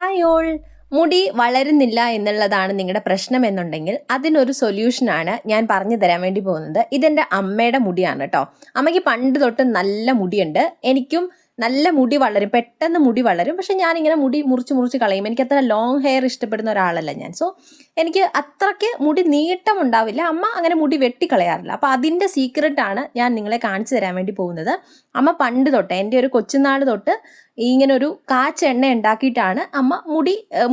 Hi all. മുടി വളരുന്നില്ല എന്നുള്ളതാണ് നിങ്ങളുടെ പ്രശ്നം എന്നുണ്ടെങ്കിൽ അതിനൊരു സൊല്യൂഷനാണ് ഞാൻ പറഞ്ഞു തരാൻ വേണ്ടി പോകുന്നത്. ഇതെൻ്റെ അമ്മയുടെ മുടിയാണ് കേട്ടോ. അമ്മയ്ക്ക് പണ്ട് തൊട്ട് നല്ല മുടിയുണ്ട്. എനിക്കും നല്ല മുടി വളരും, പെട്ടെന്ന് മുടി വളരും. പക്ഷെ ഞാനിങ്ങനെ മുടി മുറിച്ച് മുറിച്ച് കളയും. എനിക്ക് അത്ര ലോങ് ഹെയർ ഇഷ്ടപ്പെടുന്ന ഒരാളല്ല ഞാൻ. സോ എനിക്ക് അത്രയ്ക്ക് മുടി നീട്ടം ഉണ്ടാവില്ല. അമ്മ അങ്ങനെ മുടി വെട്ടിക്കളയാറില്ല. അപ്പോൾ അതിൻ്റെ സീക്രട്ടാണ് ഞാൻ നിങ്ങളെ കാണിച്ചു തരാൻ വേണ്ടി പോകുന്നത്. അമ്മ പണ്ട് തൊട്ട്, എൻ്റെ ഒരു കൊച്ചുനാൾ തൊട്ട് ഇങ്ങനെ ഒരു കാച്ചെണ്ണ ഉണ്ടാക്കിയിട്ടാണ് അമ്മ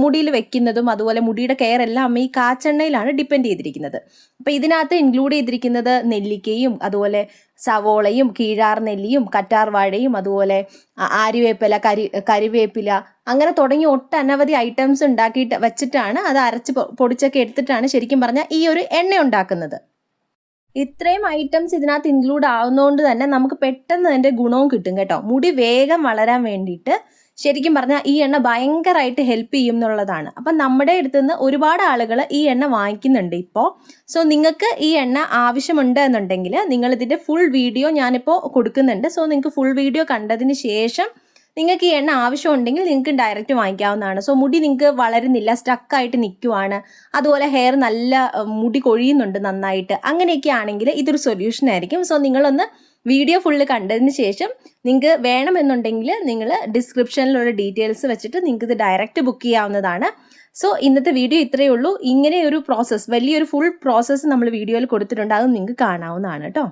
മുടിയിൽ വെക്കുന്നതും അതുപോലെ മുടിയുടെ കെയർ എല്ലാം അമ്മ ഈ കാച്ചെണ്ണയിലാണ് ഡിപ്പെൻഡ് ചെയ്തിരിക്കുന്നത്. അപ്പോൾ ഇതിനകത്ത് ഇൻക്ലൂഡ് ചെയ്തിരിക്കുന്നത് നെല്ലിക്കയും അതുപോലെ സവോളയും കീഴാർ നെല്ലിയും കറ്റാർ വാഴയും അതുപോലെ ആര്യവേപ്പില, കരിവേപ്പില അങ്ങനെ തുടങ്ങി ഒട്ടനവധി ഐറ്റംസ് ഉണ്ടാക്കിയിട്ട് വെച്ചിട്ടാണ് അത് അരച്ച് പൊടിച്ചൊക്കെ എടുത്തിട്ടാണ് ശരിക്കും പറഞ്ഞാൽ ഈ ഒരു എണ്ണ ഉണ്ടാക്കുന്നത്. ഇത്രയും ഐറ്റംസ് ഇതിനകത്ത് ഇൻക്ലൂഡ് ആവുന്നതുകൊണ്ട് തന്നെ നമുക്ക് പെട്ടെന്ന് അതിൻ്റെ ഗുണവും കിട്ടും കേട്ടോ. മുടി വേഗം വളരാൻ വേണ്ടിയിട്ട് ശരിക്കും പറഞ്ഞാൽ ഈ എണ്ണ ഭയങ്കരമായിട്ട് ഹെൽപ്പ് ചെയ്യും എന്നുള്ളതാണ്. അപ്പം നമ്മുടെ അടുത്ത് നിന്ന് ഒരുപാട് ആളുകൾ ഈ എണ്ണ വാങ്ങിക്കുന്നുണ്ട് ഇപ്പോൾ. സോ നിങ്ങൾക്ക് ഈ എണ്ണ ആവശ്യമുണ്ട് എന്നുണ്ടെങ്കിൽ നിങ്ങൾ ഇതിൻ്റെ ഫുൾ വീഡിയോ ഞാനിപ്പോൾ കൊടുക്കുന്നുണ്ട്. സോ നിങ്ങൾക്ക് ഫുൾ വീഡിയോ കണ്ടതിന് ശേഷം നിങ്ങൾക്ക് ഈ എണ്ണ ആവശ്യമുണ്ടെങ്കിൽ നിങ്ങൾക്ക് ഡയറക്റ്റ് വാങ്ങിക്കാവുന്നതാണ്. സോ മുടി നിങ്ങൾക്ക് വളരുന്നില്ല, സ്റ്റക്കായിട്ട് നിൽക്കുവാണ്, അതുപോലെ ഹെയർ നല്ല മുടി കൊഴിയുന്നുണ്ട് നന്നായിട്ട്, അങ്ങനെയൊക്കെ ആണെങ്കിൽ ഇതൊരു സൊല്യൂഷൻ ആയിരിക്കും. സോ നിങ്ങളൊന്ന് വീഡിയോ ഫുള്ള് കണ്ടതിന് ശേഷം നിങ്ങൾക്ക് വേണമെന്നുണ്ടെങ്കിൽ നിങ്ങൾ ഡിസ്ക്രിപ്ഷനിലുള്ള ഡീറ്റെയിൽസ് വെച്ചിട്ട് നിങ്ങൾക്ക് ഇത് ഡയറക്റ്റ് ബുക്ക് ചെയ്യാവുന്നതാണ്. സോ ഇന്നത്തെ വീഡിയോ ഇത്രയേ ഉള്ളൂ. ഇങ്ങനെ ഒരു പ്രോസസ്സ്, വലിയൊരു ഫുൾ പ്രോസസ്സ് നമ്മൾ വീഡിയോയിൽ കൊടുത്തിട്ടുണ്ട്, അത് നിങ്ങൾക്ക് കാണാവുന്നതാണ് കേട്ടോ.